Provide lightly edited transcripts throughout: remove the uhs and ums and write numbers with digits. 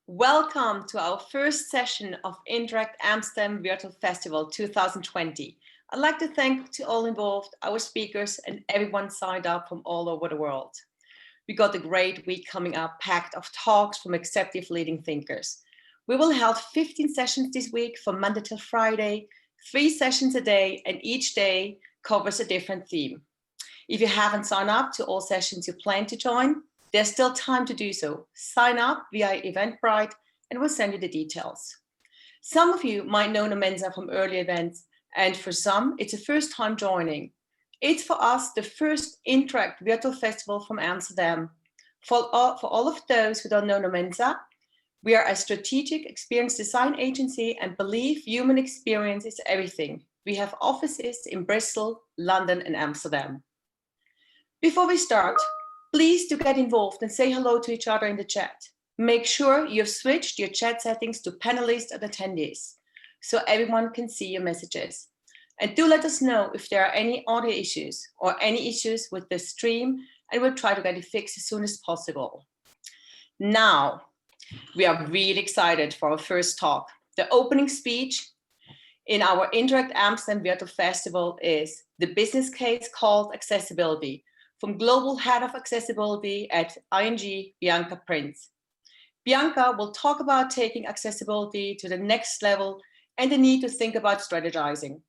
Welcome to our first session of Interact Amsterdam Virtual Festival 2020. I'd like to thank to all involved, our speakers, and everyone signed up from all over the world. We got a great week coming up, packed of talks from executive leading thinkers. We will hold 15 sessions this week from Monday till Friday, 3 sessions a day, and each day covers a different theme. If you haven't signed up to all sessions you plan to join, there's still time to do so. Sign up via Eventbrite and we'll send you the details. Some of you might know Nomenza from earlier events, and for some, it's a first time joining. It's for us the first Interact Virtual Festival from Amsterdam. For all of those who don't know Nomenza, we are a strategic experience design agency and believe human experience is everything. We have offices in Bristol, London, and Amsterdam. Before we start, please do get involved and say hello to each other in the chat. Make sure you've switched your chat settings to panelists and attendees so everyone can see your messages. And do let us know if there are any audio issues or any issues with the stream, and we'll try to get it fixed as soon as possible. Now, we are really excited for our first talk. The opening speech in our Interact Amsterdam Virtual Festival is the business case called accessibility, from Global Head of Accessibility at ING, Bianca, Prins. Bianca will talk about taking accessibility to the next level and the need to think about strategizing.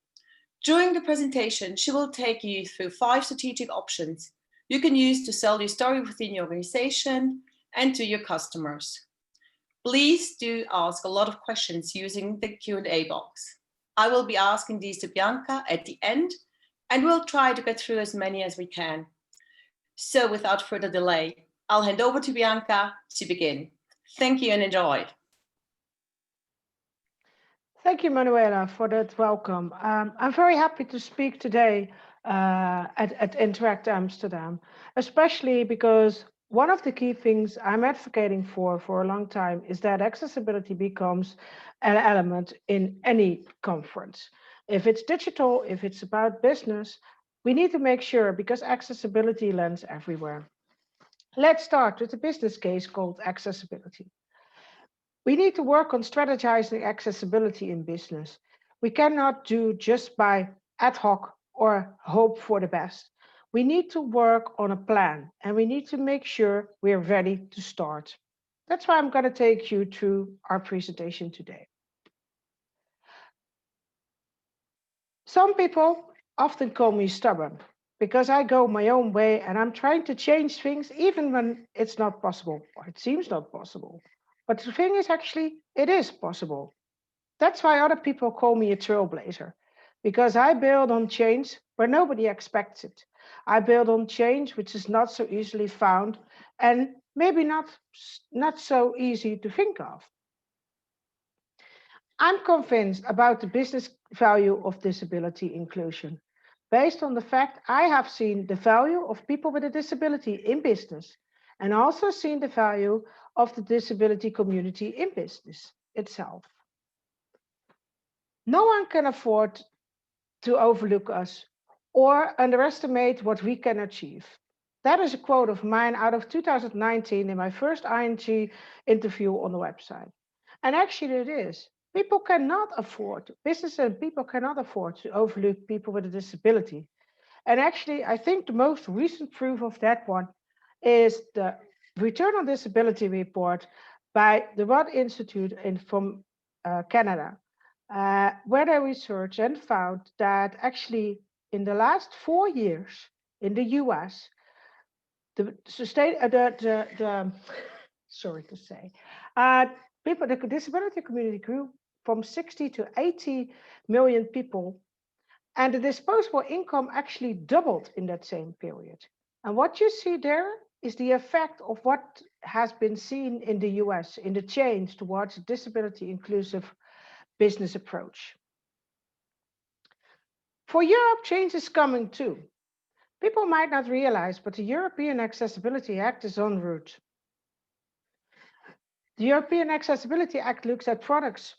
During the presentation, she will take you through 5 strategic options you can use to sell your story within your organization and to your customers. Please do ask a lot of questions using the Q&A box. I will be asking these to Bianca at the end, and we'll try to get through as many as we can. So without further delay, I'll hand over to Bianca to begin. Thank you and enjoy. Thank you, Manuela, for that welcome. I'm very happy to speak today at Interact Amsterdam, especially because one of the key things I'm advocating for a long time is that accessibility becomes an element in any conference. If it's digital, if it's about business, we need to make sure, because accessibility lands everywhere. Let's start with the business case called accessibility. We need to work on strategizing accessibility in business. We cannot do just by ad hoc or hope for the best. We need to work on a plan, and we need to make sure we are ready to start. That's why I'm going to take you through our presentation today. Some people often call me stubborn because I go my own way and I'm trying to change things even when it's not possible, or it seems not possible. But the thing is, actually, it is possible. That's why other people call me a trailblazer, because I build on change where nobody expects it. I build on change which is not so easily found and maybe not so easy to think of. I'm convinced about the business value of disability inclusion, based on the fact I have seen the value of people with a disability in business and also seen the value of the disability community in business itself. No one can afford to overlook us or underestimate what we can achieve. That is a quote of mine out of 2019 in my first ING interview on the website. And actually it is. People cannot afford, business and people cannot afford to overlook people with a disability. And actually, I think the most recent proof of that one is the Return on Disability report by the Rudd Institute from Canada, where they researched and found that actually in the last 4 years in the US, the disability community grew from 60 to 80 million people, and the disposable income actually doubled in that same period. And what you see there is the effect of what has been seen in the US in the change towards a disability inclusive business approach. For Europe, change is coming too. People might not realize, but the European Accessibility Act is en route. The European Accessibility Act looks at products,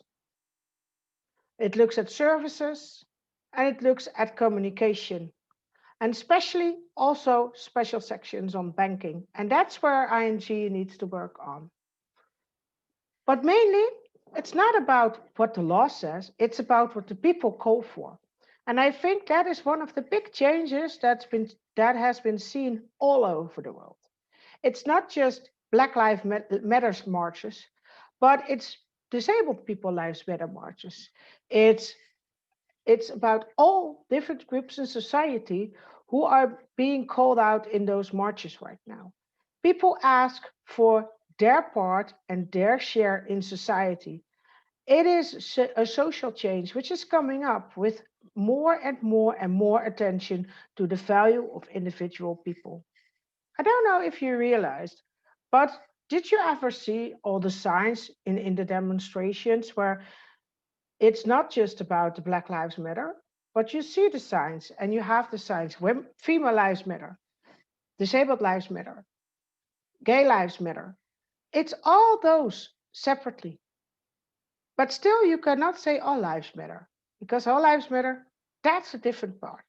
it looks at services, and it looks at communication, and especially also special sections on banking. And that's where ING needs to work on. But mainly, it's not about what the law says, it's about what the people call for. And I think that is one of the big changes that has been seen all over the world. It's not just Black Lives Matters marches, but it's disabled people lives matter marches. It's it's about all different groups in society who are being called out in those marches right now. People ask for their part and their share in society. It is a social change which is coming up with more and more and more attention to the value of individual people. I don't know if you realized, but did you ever see all the signs in the demonstrations where it's not just about the Black Lives Matter, but you see the signs and you have the signs. Women, female lives matter, disabled lives matter, gay lives matter. It's all those separately. But still, you cannot say all lives matter because all lives matter, that's a different part.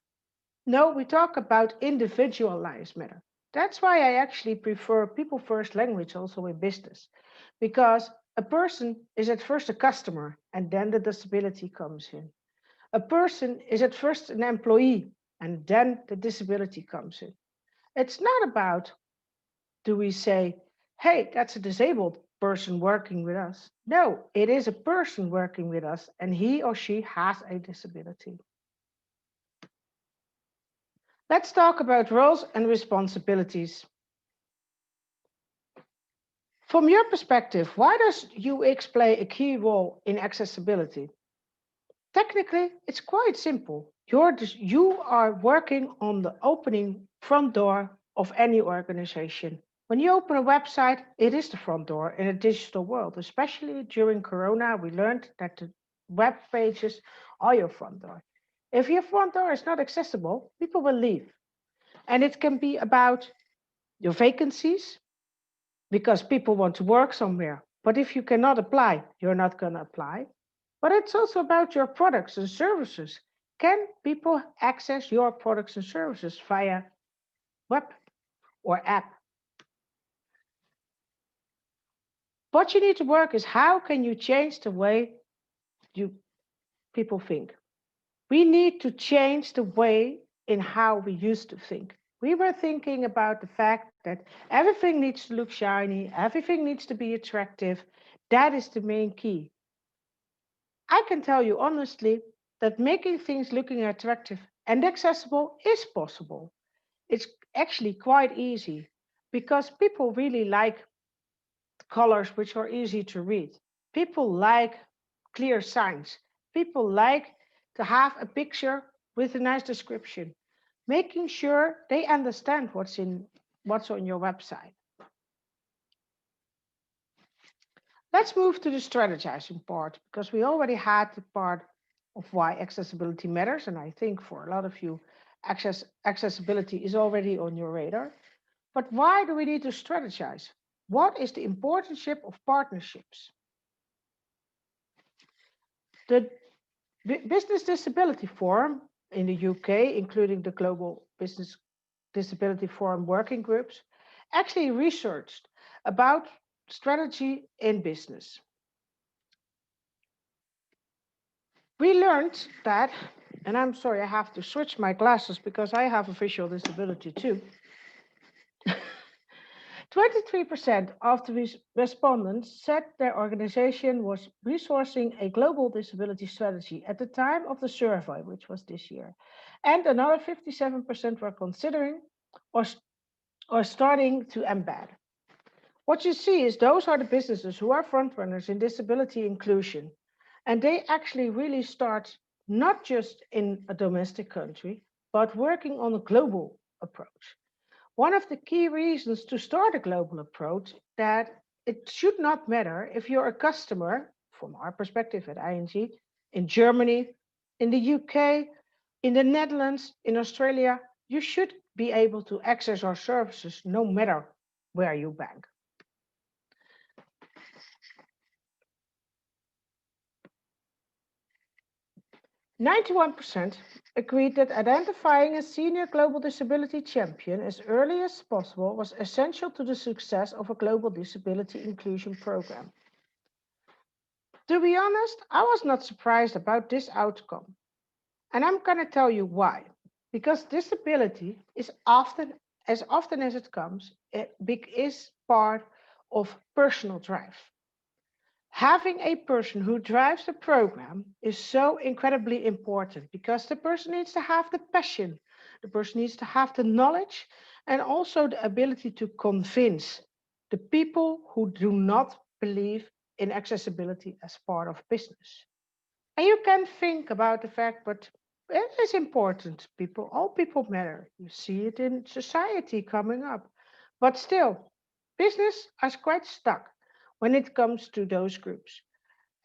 No, we talk about individual lives matter. That's why I actually prefer people first language also in business because a person is at first a customer and then the disability comes in. A person is at first an employee and then the disability comes in. It's not about do we say, hey, that's a disabled person working with us. No, it is a person working with us and he or she has a disability. Let's talk about roles and responsibilities. From your perspective, why does UX play a key role in accessibility? Technically, it's quite simple. You are working on the opening front door of any organization. When you open a website, it is the front door in a digital world. Especially during Corona, we learned that the web pages are your front door. If your front door is not accessible, people will leave. And it can be about your vacancies, because people want to work somewhere. But if you cannot apply, you're not going to apply. But it's also about your products and services. Can people access your products and services via web or app? What you need to work is how can you change the way you people think? We need to change the way in how we used to think. We were thinking about the fact that everything needs to look shiny, everything needs to be attractive. That is the main key. I can tell you honestly that making things looking attractive and accessible is possible. It's actually quite easy because people really like colors which are easy to read. People like clear signs. People like to have a picture with a nice description, making sure they understand what's on your website. Let's move to the strategizing part because we already had the part of why accessibility matters. And I think for a lot of you, accessibility is already on your radar. But why do we need to strategize? What is the importance of partnerships? The Business Disability Forum in the UK, including the Global Business Disability Forum working groups, actually researched about strategy in business. We learned that, and I'm sorry, I have to switch my glasses because I have a visual disability too. 23% of the respondents said their organization was resourcing a global disability strategy at the time of the survey, which was this year. And another 57% were considering or starting to embed. What you see is those are the businesses who are frontrunners in disability inclusion. And they actually really start not just in a domestic country, but working on a global approach. One of the key reasons to start a global approach that it should not matter if you're a customer, from our perspective at ING, in Germany, in the UK, in the Netherlands, in Australia, you should be able to access our services no matter where you bank. 91% agreed that identifying a senior global disability champion as early as possible was essential to the success of a global disability inclusion program. To be honest, I was not surprised about this outcome. And I'm going to tell you why. Because disability is often as it comes, is part of personal drive. Having a person who drives the program is so incredibly important because the person needs to have the passion, the person needs to have the knowledge, and also the ability to convince the people who do not believe in accessibility as part of business. And you can think about the fact, but it is important. People, all people matter. You see it in society coming up. But still, business is quite stuck when it comes to those groups.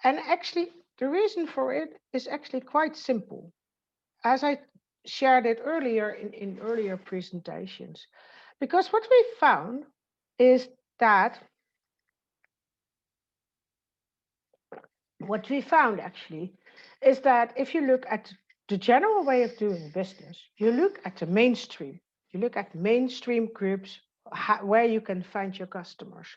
And actually, the reason for it is actually quite simple. As I shared it earlier in earlier presentations. Because what we found is that what we found actually is that if you look at the general way of doing business, you look at the mainstream, you look at mainstream groups where you can find your customers.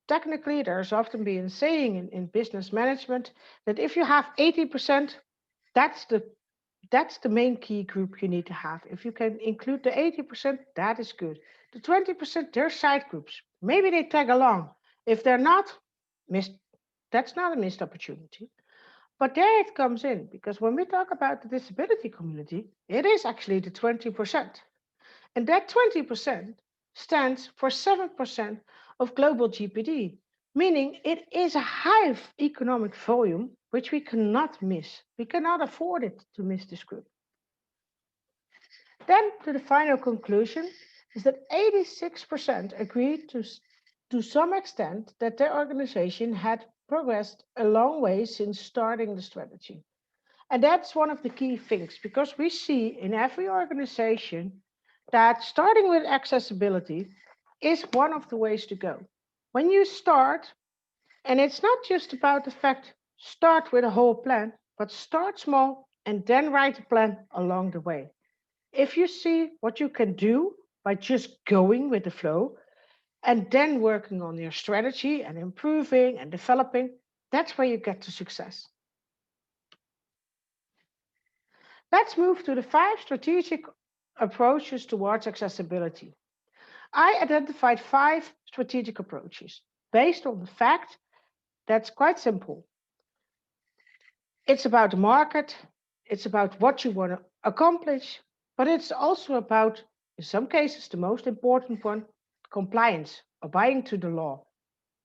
Technically, there's often been a saying in business management that if you have 80%, that's the that's the main key group you need to have. If you can include the 80%, that is good. The 20%, they're side groups. Maybe they tag along. If they're not, missed, that's not a missed opportunity. But there it comes in because when we talk about the disability community, it is actually the 20%. And that 20% stands for 7% of global GPD, meaning it is a high economic volume which we cannot miss. We cannot afford it to miss this group. Then to the final conclusion is that 86% agreed to some extent that their organization had progressed a long way since starting the strategy. And that's one of the key things because we see in every organization that starting with accessibility is one of the ways to go. When you start, and it's not just about the fact start with a whole plan, but start small and then write a plan along the way. If you see what you can do by just going with the flow and then working on your strategy and improving and developing, that's where you get to success. Let's move to the 5 strategic approaches towards accessibility. I identified 5 strategic approaches based on the fact that's quite simple. It's about the market, it's about what you want to accomplish, but it's also about, in some cases, the most important one, compliance, abiding to the law.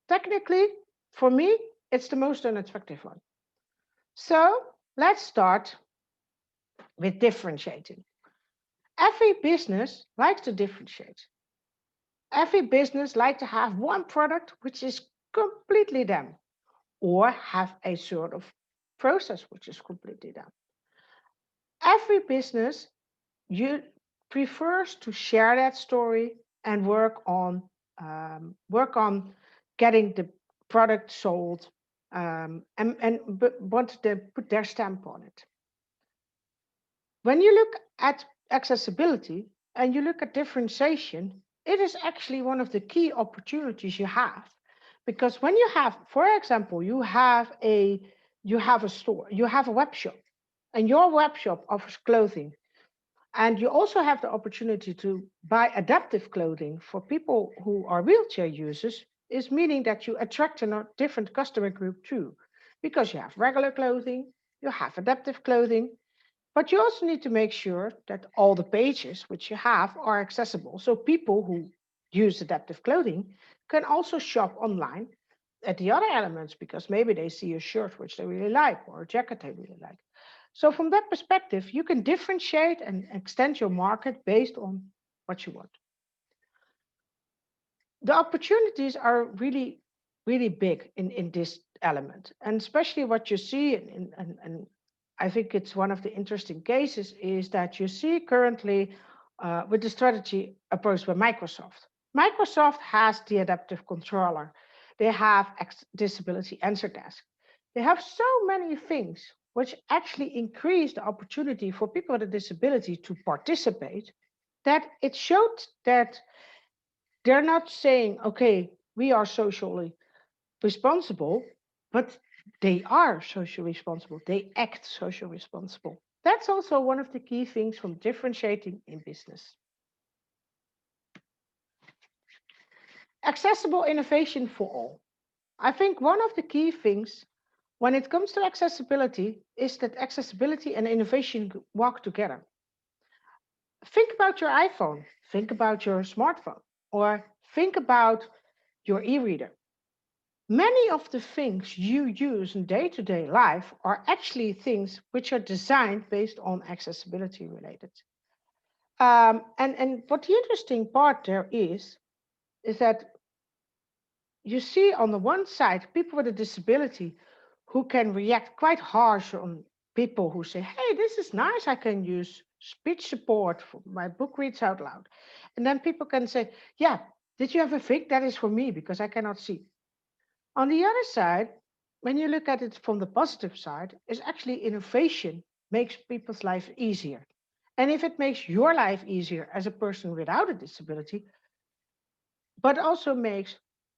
Technically, for me, it's the most unattractive one. So let's start with differentiating. Every business likes to differentiate. Every business likes to have one product which is completely them, or have a sort of process which is completely them. Every business you prefers to share that story and work on getting the product sold, and want to put their stamp on it. When you look at accessibility and you look at differentiation, it is actually one of the key opportunities you have. Because when you have, for example, you have a store, you have a web shop, and your web shop offers clothing, and you also have the opportunity to buy adaptive clothing for people who are wheelchair users, is meaning that you attract a different customer group too, because you have regular clothing, you have adaptive clothing, but you also need to make sure that all the pages which you have are accessible. So people who use adaptive clothing can also shop online at the other elements because maybe they see a shirt which they really like or a jacket they really like. So from that perspective, you can differentiate and extend your market based on what you want. The opportunities are really, really big in this element. And especially what you see, and I think it's one of the interesting cases, is that you see currently with the strategy approach by Microsoft. Microsoft has the adaptive controller. They have disability answer desk. They have so many things which actually increase the opportunity for people with a disability to participate, that it showed that they're not saying, okay, we are socially responsible, but they are socially responsible, they act socially responsible. That's also one of the key things from differentiating in business. Accessible innovation for all. I think one of the key things when it comes to accessibility is that accessibility and innovation walk together. Think about your iPhone, think about your smartphone, or think about your e reader. Many of the things you use in day to day life are actually things which are designed based on accessibility related. And what the interesting part there is that you see on the one side people with a disability who can react quite harsh on people who say, hey, this is nice, I can use speech support for my book reads out loud. And then people can say, yeah, did you ever think that is for me because I cannot see? On the other side, when you look at it from the positive side, is actually innovation makes people's life easier. And if it makes your life easier as a person without a disability, but also makes,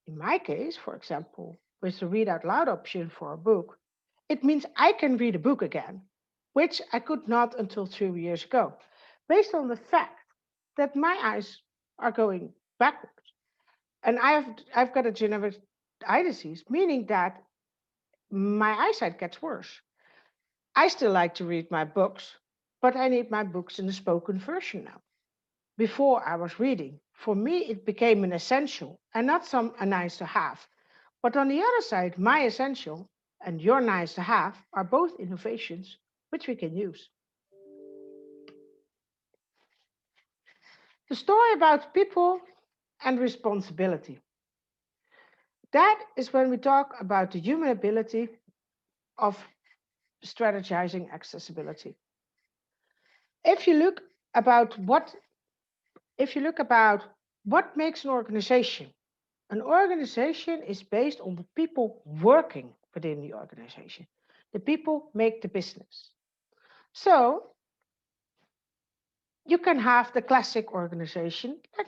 in my case, for example, with the read out loud option for a book, it means I can read a book again, which I could not until 2 years ago, based on the fact that my eyes are going backwards. And I've got a genetic eye disease, meaning that my eyesight gets worse. I still like to read my books, but I need my books in the spoken version now. Before I was reading, for me it became an essential and not some a nice to have. But on the other side, my essential and your nice to have are both innovations which we can use. The story about people and responsibility. That is when we talk about the human ability of strategizing accessibility. If you look about what if you look about what makes an organization is based on the people working within the organization. The people make the business. So you can have the classic organization, like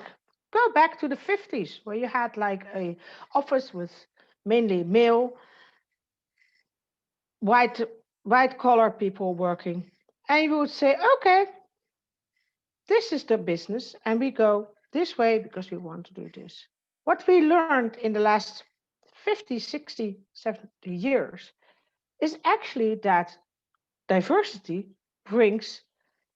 go back to the 50s, where you had like a office with mainly male, white, white collar people working. And you would say, okay, this is the business, and we go this way because we want to do this. What we learned in the last 50, 60, 70 years is actually that diversity brings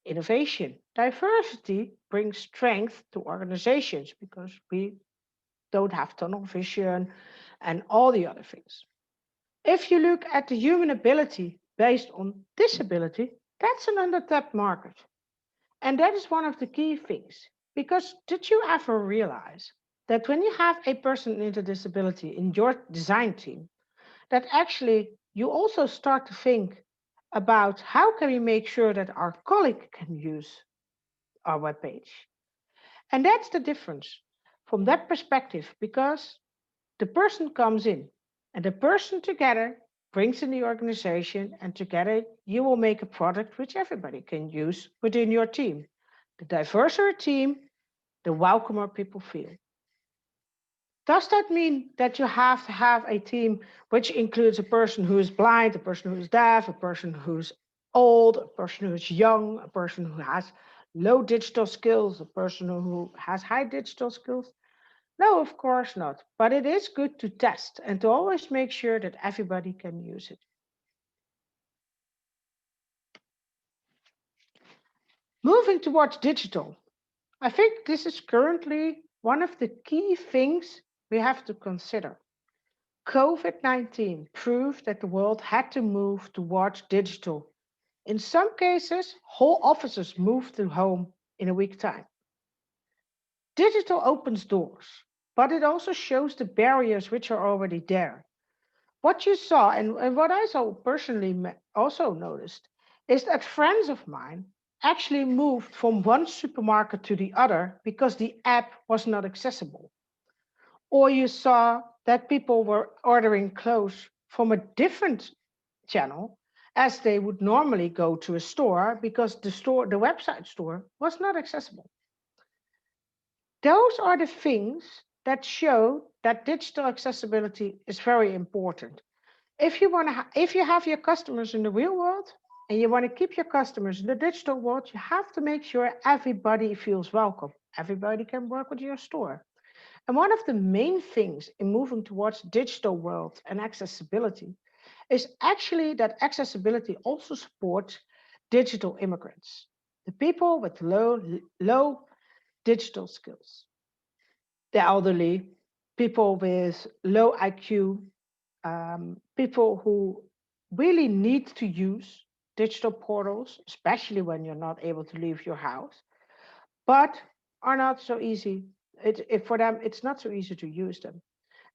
innovation. Diversity brings strength to organizations because we don't have tunnel vision and all the other things. If you look at the human ability based on disability, that's an undertapped market. And that is one of the key things. Because did you ever realize that when you have a person with a disability in your design team, that actually you also start to think about how can we make sure that our colleague can use our webpage? And that's the difference from that perspective, because the person comes in and the person together brings in the organization, and together you will make a product which everybody can use within your team. The diverser a team, the welcomer people feel. Does that mean that you have to have a team which includes a person who is blind, a person who is deaf, a person who's old, a person who is young, a person who has low digital skills, a person who has high digital skills? No, of course not. But it is good to test and to always make sure that everybody can use it. Moving towards digital, I think this is currently one of the key things we have to consider. COVID-19 proved that the world had to move towards digital. In some cases, whole offices moved to home in a week's time. Digital opens doors, but it also shows the barriers which are already there. What you saw, and what I saw personally also noticed, is that friends of mine actually moved from one supermarket to the other because the app was not accessible. Or you saw that people were ordering clothes from a different channel as they would normally go to a store because the website store was not accessible. Those are the things that show that digital accessibility is very important. If you have your customers in the real world and you want to keep your customers in the digital world, you have to make sure everybody feels welcome. Everybody can work with your store. And one of the main things in moving towards digital world and accessibility is actually that accessibility also supports digital immigrants, the people with low digital skills, the elderly, people with low IQ, people who really need to use digital portals, especially when you're not able to leave your house, but are not so easy. For them, it's not so easy to use them.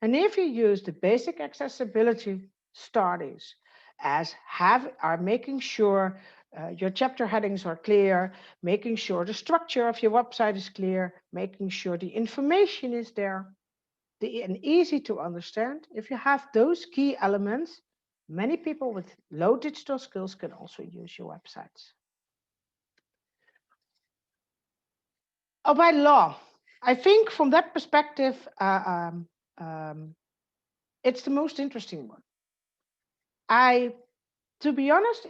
And if you use the basic accessibility studies as are making sure your chapter headings are clear, making sure the structure of your website is clear, making sure the information is there, and easy to understand. If you have those key elements, many people with low digital skills can also use your websites. Oh, by law, I think from that perspective, it's the most interesting one. I, to be honest,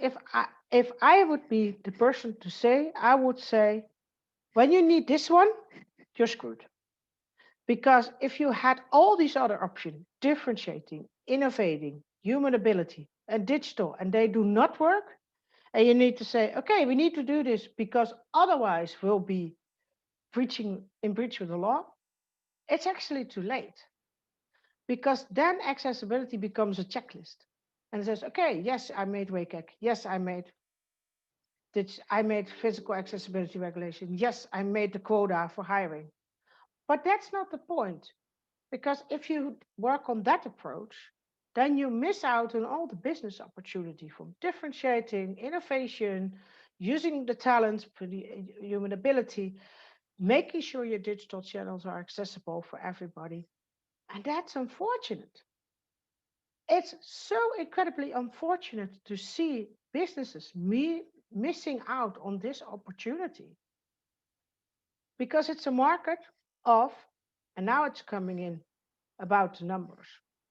if I would be the person to say, I would say, when you need this one, you're screwed. Because if you had all these other options, differentiating, innovating, human ability, and digital, and they do not work, and you need to say, okay, we need to do this because otherwise we'll be in breach with the law, it's actually too late. Because then accessibility becomes a checklist. And it says, okay, yes, I made WCAG. Yes, I made physical accessibility regulation. Yes, I made the quota for hiring. But that's not the point. Because if you work on that approach, then you miss out on all the business opportunity from differentiating, innovation, using the talents for the human ability, making sure your digital channels are accessible for everybody. And that's unfortunate. It's so incredibly unfortunate to see businesses missing out on this opportunity because it's a market of, and now it's coming in about the numbers,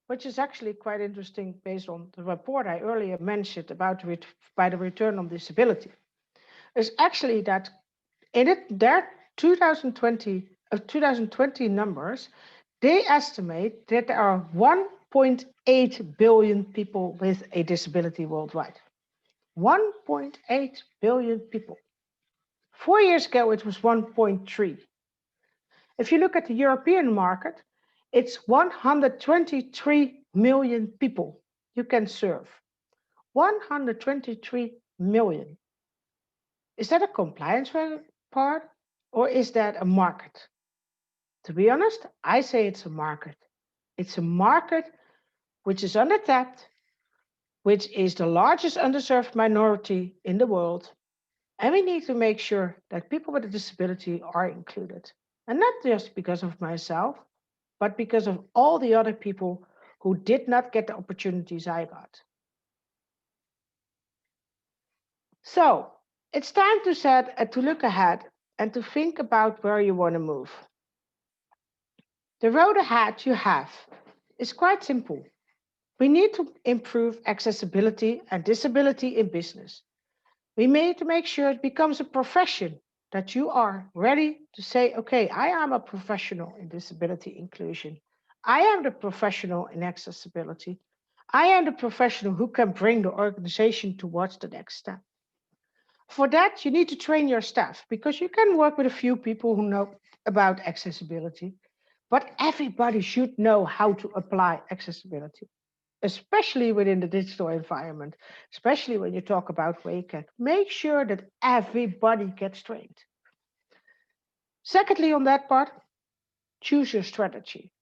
which is actually quite interesting based on the report I earlier mentioned about by the return on disability. Is actually that in their 2020 numbers, they estimate that there are 1.8 billion people with a disability worldwide. 1.8 billion people. 4 years ago, it was 1.3. If you look at the European market, it's 123 million people you can serve. 123 million. Is that a compliance part or is that a market? To be honest, I say it's a market. It's a market which is undertapped, which is the largest underserved minority in the world. And we need to make sure that people with a disability are included. And not just because of myself, but because of all the other people who did not get the opportunities I got. So it's time to set and to look ahead and to think about where you want to move. The road ahead you have is quite simple. We need to improve accessibility and disability in business. We need to make sure it becomes a profession that you are ready to say, okay, I am a professional in disability inclusion. I am the professional in accessibility. I am the professional who can bring the organization towards the next step. For that, you need to train your staff because you can work with a few people who know about accessibility, but everybody should know how to apply accessibility, especially within the digital environment, especially when you talk about WCAG. Make sure that everybody gets trained. Secondly, on that part, choose your strategy.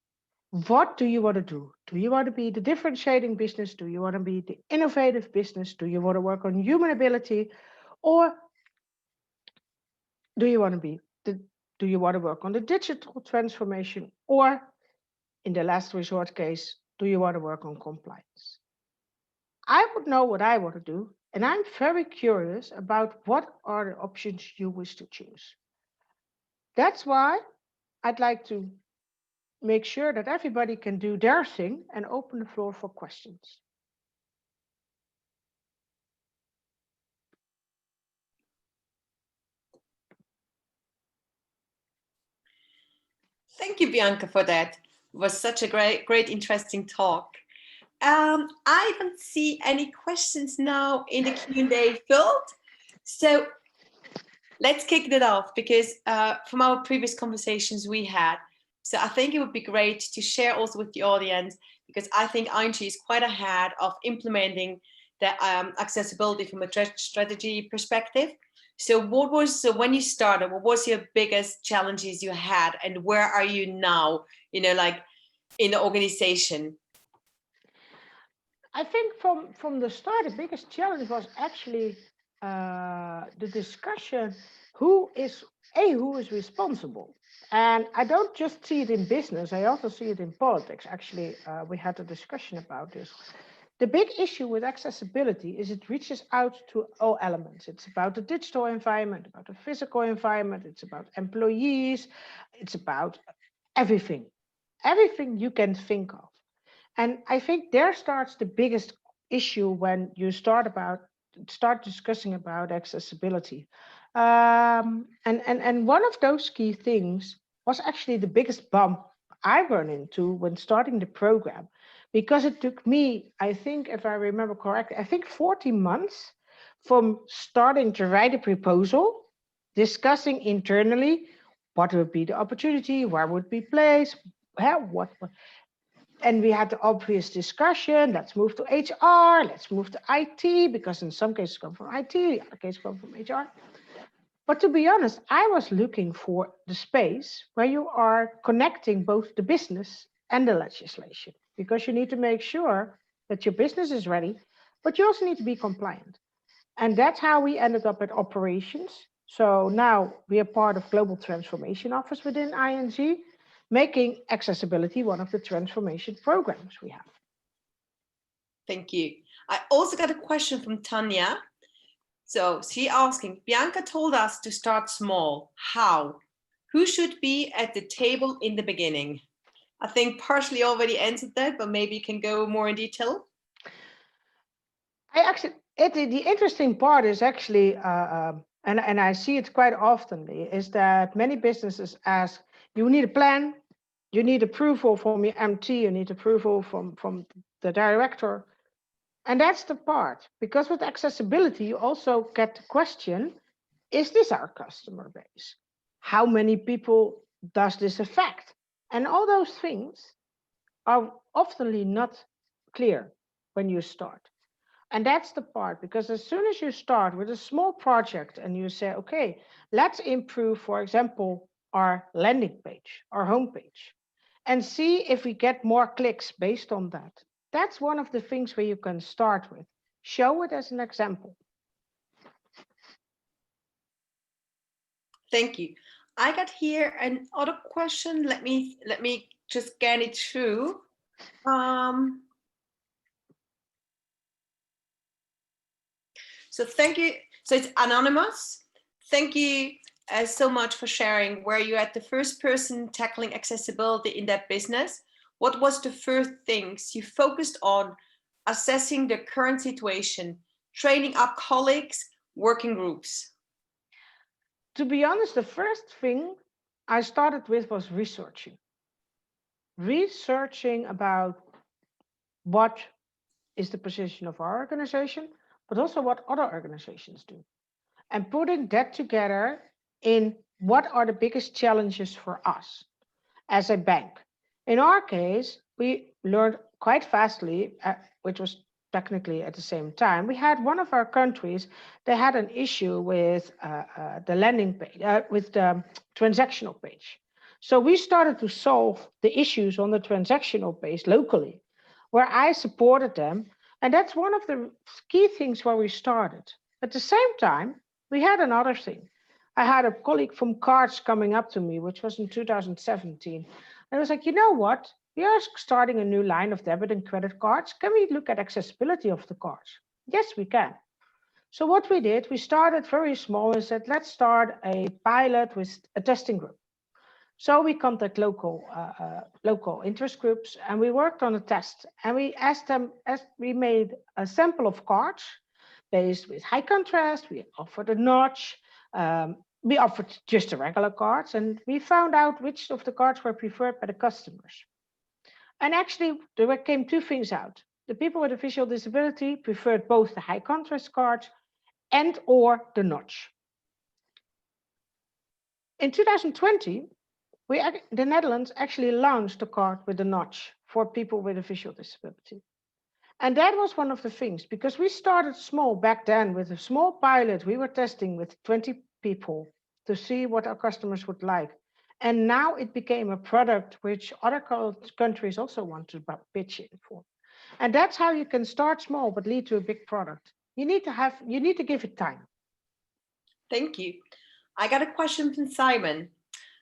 What do you want to do? Do you want to be the differentiating business? Do you want to be the innovative business? Do you want to work on human ability? Or do you want to be the do you want to work on the digital transformation? Or in the last resort case, do you want to work on compliance? I would know what I want to do, and I'm very curious about what are the options you wish to choose. That's why I'd like to make sure that everybody can do their thing and open the floor for questions. Thank you, Bianca, for that. It was such a great, interesting talk. I don't see any questions now in the Q&A field. So let's kick it off because from our previous conversations we had, so I think it would be great to share also with the audience because I think ING is quite ahead of implementing the accessibility from a strategy perspective. So what was, so when you started, what was your biggest challenges you had and where are you now, like in the organization? I think from the start, the biggest challenge was actually the discussion who is responsible. And I don't just see it in business, I also see it in politics. Actually, we had a discussion about this. The big issue with accessibility is it reaches out to all elements. It's about the digital environment, about the physical environment, it's about employees, it's about everything, everything you can think of. And I think there starts the biggest issue when you start discussing about accessibility. And one of those key things was actually the biggest bump I run into when starting the program, because it took me, I think, if I remember correctly, I think 14 months from starting to write a proposal, discussing internally what would be the opportunity, where would be placed, what and we had the obvious discussion, let's move to HR, let's move to IT, because in some cases come from IT, the other cases come from HR. But to be honest, I was looking for the space where you are connecting both the business and the legislation, because you need to make sure that your business is ready, but you also need to be compliant. And that's how we ended up at operations. So now we are part of Global Transformation Office within ING, making accessibility one of the transformation programs we have. Thank you. I also got a question from Tanya. So she asking, Bianca told us to start small. How? Who should be at the table in the beginning? I think partially already answered that, but maybe you can go more in detail. The interesting part is actually, and I see it quite oftenly, is that many businesses ask, you need a plan, you need approval from your MT, you need approval from the director. And that's the part, because with accessibility, you also get the question, is this our customer base? How many people does this affect? And all those things are oftenly not clear when you start. And that's the part, because as soon as you start with a small project and you say, okay, let's improve, for example, our landing page, our homepage, and see if we get more clicks based on that. That's one of the things where you can start with. Show it as an example. Thank you. I got here another question. Let me just scan it through. So thank you. So it's anonymous. Thank you so much for sharing. Were you at the first person tackling accessibility in that business? What was the first things you focused on? Assessing the current situation, training up colleagues, working groups? To be honest, the first thing I started with was researching about what is the position of our organization, but also what other organizations do, and putting that together in what are the biggest challenges for us as a bank. In our case, we learned quite fastly, which was technically at the same time, we had one of our countries, they had an issue with the landing page, with the transactional page. So we started to solve the issues on the transactional page locally, where I supported them. And that's one of the key things where we started. At the same time, we had another thing. I had a colleague from cards coming up to me, which was in 2017. And I was like, you know what? We are starting a new line of debit and credit cards. Can we look at accessibility of the cards? Yes, we can. So what we did, we started very small and said, let's start a pilot with a testing group. So we contact local interest groups and we worked on a test. And we asked them, as we made a sample of cards based with high contrast, we offered a notch. we offered just the regular cards, and we found out which of the cards were preferred by the customers. And actually, there came two things out. The people with a visual disability preferred both the high contrast cards and or the notch. In 2020, the Netherlands actually launched a card with a notch for people with a visual disability. And that was one of the things, because we started small back then with a small pilot. We were testing with 20 people to see what our customers would like. And now it became a product which other countries also want to pitch in for. And that's how you can start small but lead to a big product. You need to give it time. Thank you. I got a question from Simon.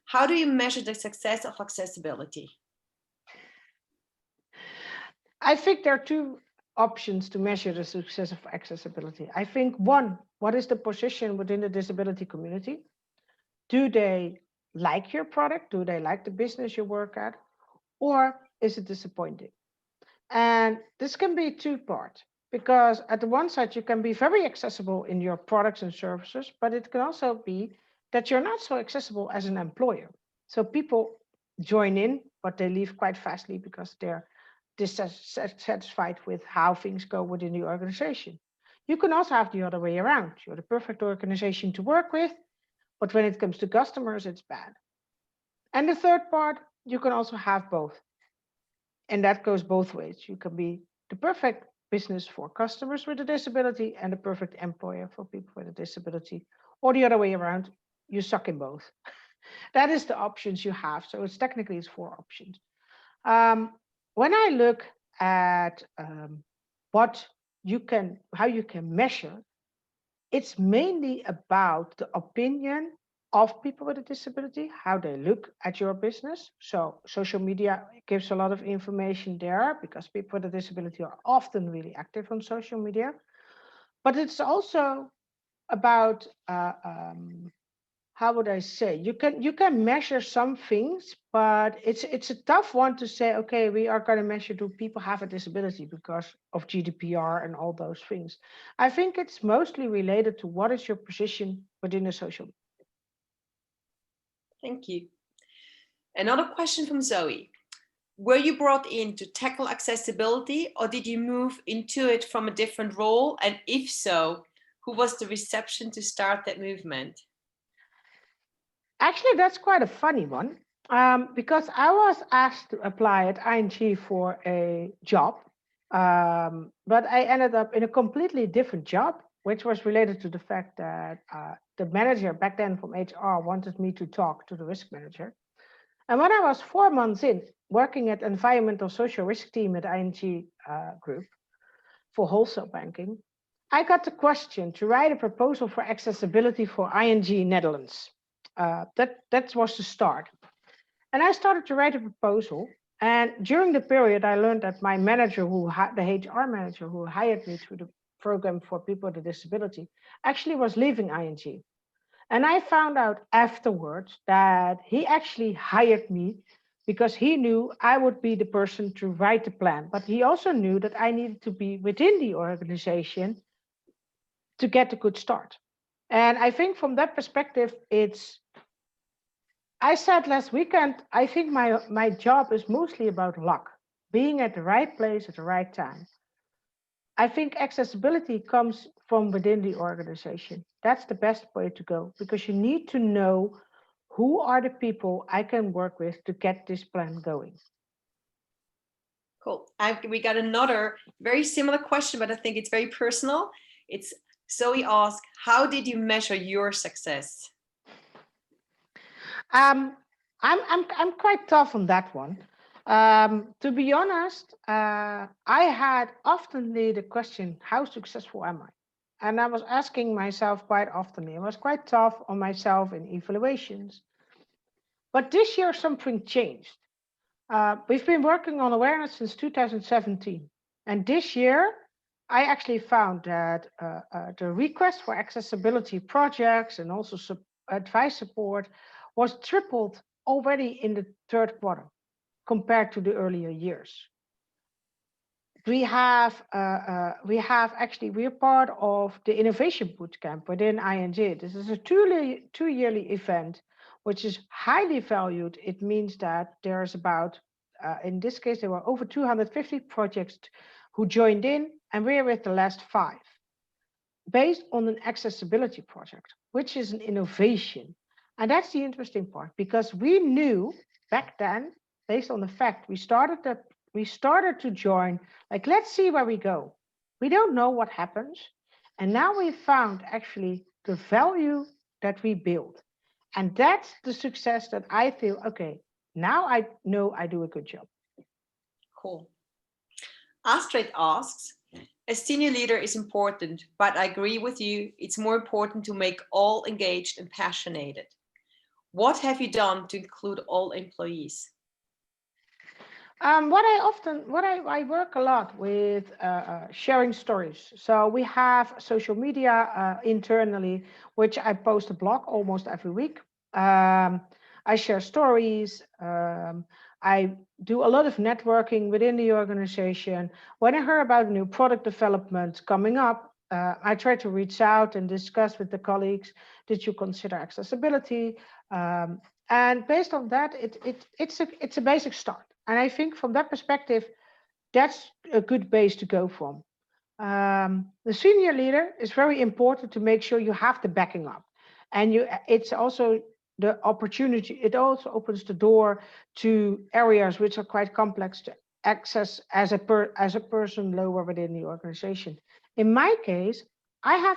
How do you measure the success of accessibility? I think there are two options to measure the success of accessibility. I think one, what is the position within the disability community? Do they like your product? Do they like the business you work at? Or is it disappointing? And this can be two-part, because at the one side, you can be very accessible in your products and services, but it can also be that you're not so accessible as an employer. So people join in, but they leave quite fastly because they're dissatisfied with how things go within the organization. You can also have the other way around. You're the perfect organization to work with, but when it comes to customers, it's bad. And the third part, you can also have both. And that goes both ways. You can be the perfect business for customers with a disability and the perfect employer for people with a disability, or the other way around, you suck in both. That is the options you have. So it's technically it's four options. When I look at how you can measure, it's mainly about the opinion of people with a disability, how they look at your business. So social media gives a lot of information there because people with a disability are often really active on social media. But it's also about how would I say, you can measure some things, but it's a tough one to say, okay, we are going to measure do people have a disability because of GDPR and all those things. I think it's mostly related to what is your position within the social. Thank you. Another question from Zoe. Were you brought in to tackle accessibility, or did you move into it from a different role? And if so, who was the reception to start that movement? Actually, that's quite a funny one, because I was asked to apply at ING for a job, but I ended up in a completely different job, which was related to the fact that the manager back then from HR wanted me to talk to the risk manager. And when I was 4 months in, working at environmental social risk team at ING Group for wholesale banking, I got the question to write a proposal for accessibility for ING Netherlands. That was the start. And I started to write a proposal. And during the period, I learned that my manager, the HR manager who hired me through the program for people with a disability, actually was leaving ING. And I found out afterwards that he actually hired me because he knew I would be the person to write the plan. But he also knew that I needed to be within the organization to get a good start. And I think from that perspective, I said last weekend, I think my job is mostly about luck, being at the right place at the right time. I think accessibility comes from within the organization. That's the best way to go, because you need to know who are the people I can work with to get this plan going. Cool. We got another very similar question, but I think it's very personal. It's Zoe asked, how did you measure your success? I'm quite tough on that one. To be honest, I had often the question, how successful am I? And I was asking myself quite often. It was quite tough on myself in evaluations. But this year, something changed. We've been working on awareness since 2017. And this year, I actually found that the request for accessibility projects and also advice support was tripled already in the third quarter compared to the earlier years. we're part of the innovation bootcamp within ING. This is a two-yearly event, which is highly valued. It means that there's about, in this case, there were over 250 projects who joined in, and we're with the last 5, based on an accessibility project, which is an innovation. And that's the interesting part, because we knew back then, based on the fact we started to join, like, let's see where we go. We don't know what happens. And now we found actually the value that we build. And that's the success that I feel, okay, now I know I do a good job. Cool. Astrid asks, a senior leader is important, but I agree with you, it's more important to make all engaged and passionate. What have you done to include all employees? I work a lot with sharing stories. So we have social media internally, which I post a blog almost every week. I share stories. I do a lot of networking within the organization. When I hear about new product development coming up, I try to reach out and discuss with the colleagues. Did you consider accessibility? And based on that, it's a basic start. And I think from that perspective, that's a good base to go from. The senior leader is very important to make sure you have the backing up, and it's also the opportunity. It also opens the door to areas which are quite complex to access as a person lower within the organization. In my case, I have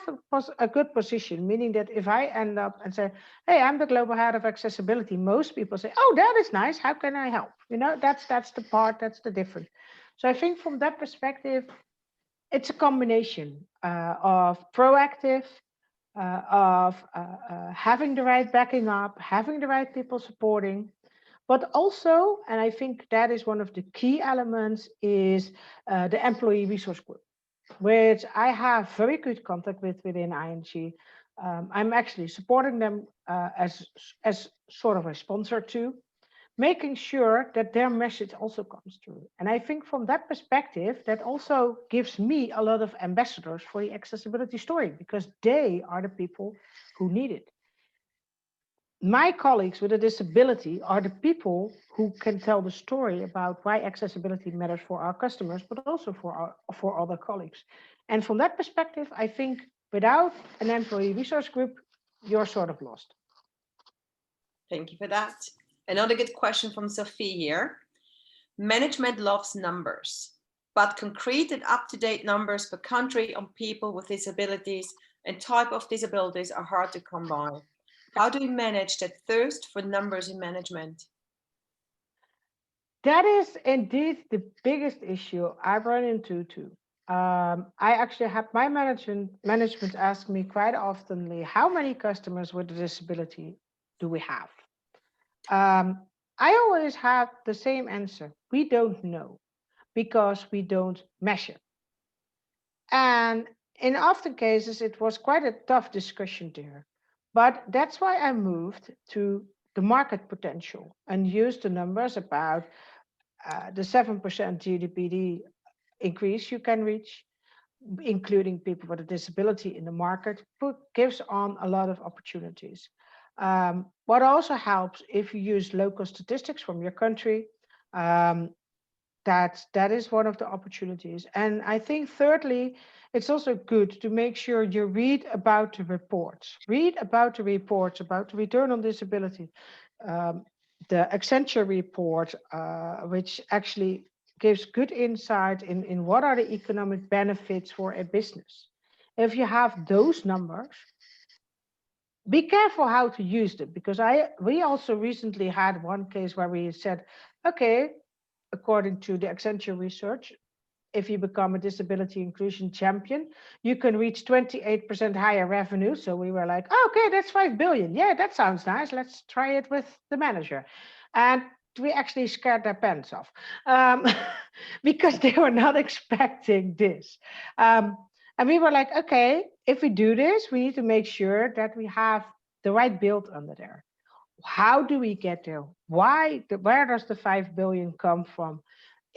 a good position, meaning that if I end up and say, "Hey, I'm the global head of accessibility," most people say, "Oh, that is nice. How can I help?" That's the part. That's the difference. So I think from that perspective, it's a combination of proactive, of having the right backing up, having the right people supporting, but also, and I think that is one of the key elements, is the employee resource group, which I have very good contact with within ING. I'm actually supporting them as sort of a sponsor too, making sure that their message also comes through. And I think from that perspective, that also gives me a lot of ambassadors for the accessibility story, because they are the people who need it. My colleagues with a disability are the people who can tell the story about why accessibility matters for our customers, but also for other colleagues. And from that perspective, I think without an employee resource group, you're sort of lost. Thank you for that. Another good question from Sophie here. Management loves numbers, but concrete and up-to-date numbers per country on people with disabilities and type of disabilities are hard to come by. How do we manage that thirst for numbers in management? That is indeed the biggest issue I've run into too. I actually have my management ask me quite oftenly, how many customers with a disability do we have? I always have the same answer. We don't know, because we don't measure. And in often cases, it was quite a tough discussion there. But that's why I moved to the market potential and used the numbers about the 7% GDP increase you can reach, including people with a disability in the market, gives on a lot of opportunities. What also helps if you use local statistics from your country, that is one of the opportunities. And I think thirdly, it's also good to make sure you read about the reports. Read about the reports about the return on disability. The Accenture report, which actually gives good insight in what are the economic benefits for a business. If you have those numbers, be careful how to use them, because we also recently had one case where we said, okay, according to the Accenture research, if you become a disability inclusion champion, you can reach 28% higher revenue. So we were like, oh, okay, that's 5 billion. Yeah, that sounds nice. Let's try it with the manager. And we actually scared their pants off because they were not expecting this. And we were like, okay, if we do this, we need to make sure that we have the right build under there. How do we get there? Where does the 5 billion come from?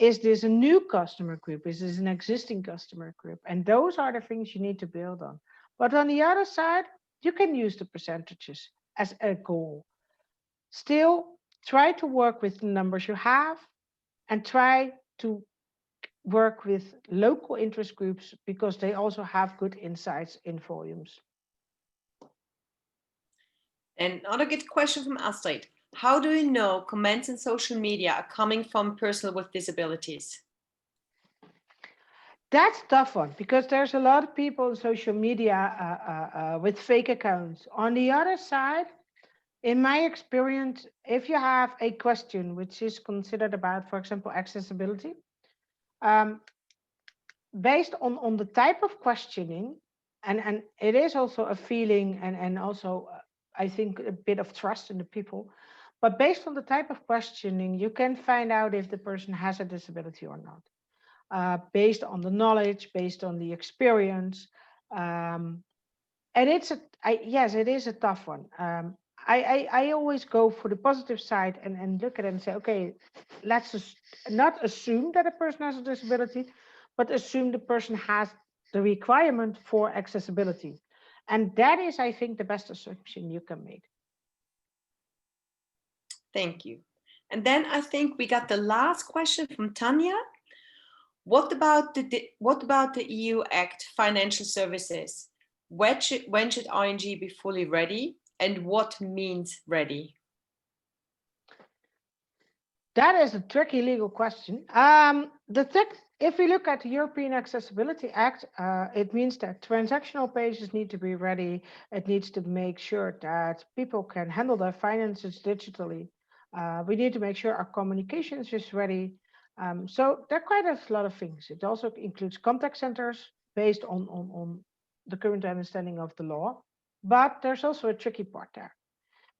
Is this a new customer group? Is this an existing customer group? And those are the things you need to build on. But on the other side, you can use the percentages as a goal. Still, try to work with the numbers you have and try to work with local interest groups because they also have good insights in volumes. And another good question from Astrid. How do you know comments on social media are coming from persons with disabilities? That's a tough one because there's a lot of people on social media with fake accounts. On the other side, in my experience, if you have a question which is considered about, for example, accessibility, based on the type of questioning, and it is also a feeling and also, I think, a bit of trust in the people, but based on the type of questioning, you can find out if the person has a disability or not. Based on the knowledge, based on the experience. And yes, it is a tough one. I always go for the positive side and look at it and say, okay, let's just not assume that a person has a disability, but assume the person has the requirement for accessibility. And that is, I think, the best assumption you can make. Thank you. And then I think we got the last question from Tanya. What about the EU Act Financial Services? When should ING be fully ready, and what means ready? That is a tricky legal question. If we look at the European Accessibility Act, it means that transactional pages need to be ready. It needs to make sure that people can handle their finances digitally. We need to make sure our communications is ready. So there are quite a lot of things. It also includes contact centers based on the current understanding of the law. But there's also a tricky part there,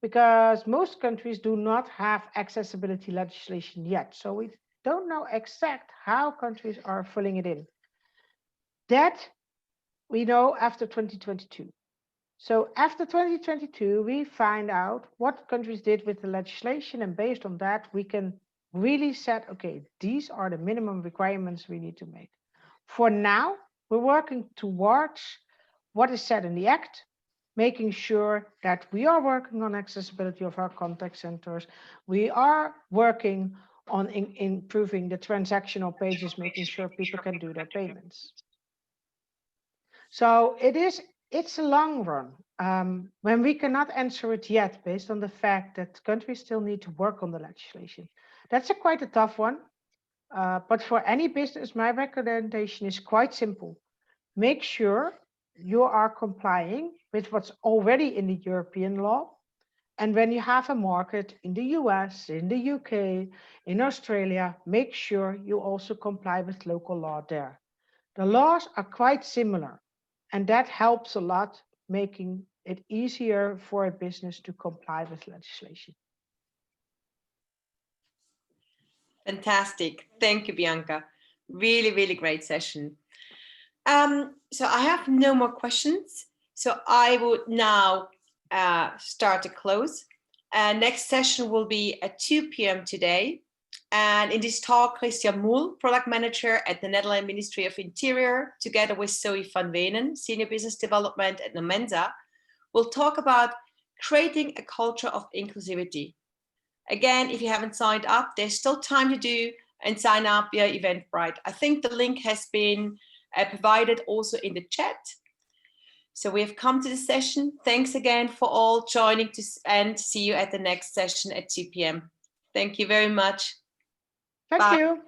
because most countries do not have accessibility legislation yet. So we don't know exact how countries are filling it in. That we know after 2022. So after 2022, we find out what countries did with the legislation, and based on that, we can really set, okay, these are the minimum requirements we need to make. For now, we're working towards what is said in the Act, making sure that we are working on accessibility of our contact centers. We are working on improving the transactional pages, making sure people can do their payments. So it's a long run. When we cannot answer it yet, based on the fact that countries still need to work on the legislation. That's quite a tough one. But for any business, my recommendation is quite simple. Make sure you are complying with what's already in the European law. And when you have a market in the US, in the UK, in Australia, make sure you also comply with local law there. The laws are quite similar, and that helps a lot, making it easier for a business to comply with legislation. Fantastic. Thank you, Bianca. Really, really great session. So I have no more questions. So I would now start to close. Next session will be at 2 p.m. today. And in this talk, Christian Moel, product manager at the Netherlands Ministry of Interior, together with Zoe van Wenen, senior business development at Nomenza, will talk about creating a culture of inclusivity. Again, if you haven't signed up, there's still time to do and sign up via Eventbrite. I think the link has been provided also in the chat. So we have come to the session. Thanks again for all joining, and see you at the next session at 2 p.m. Thank you very much. Thank you.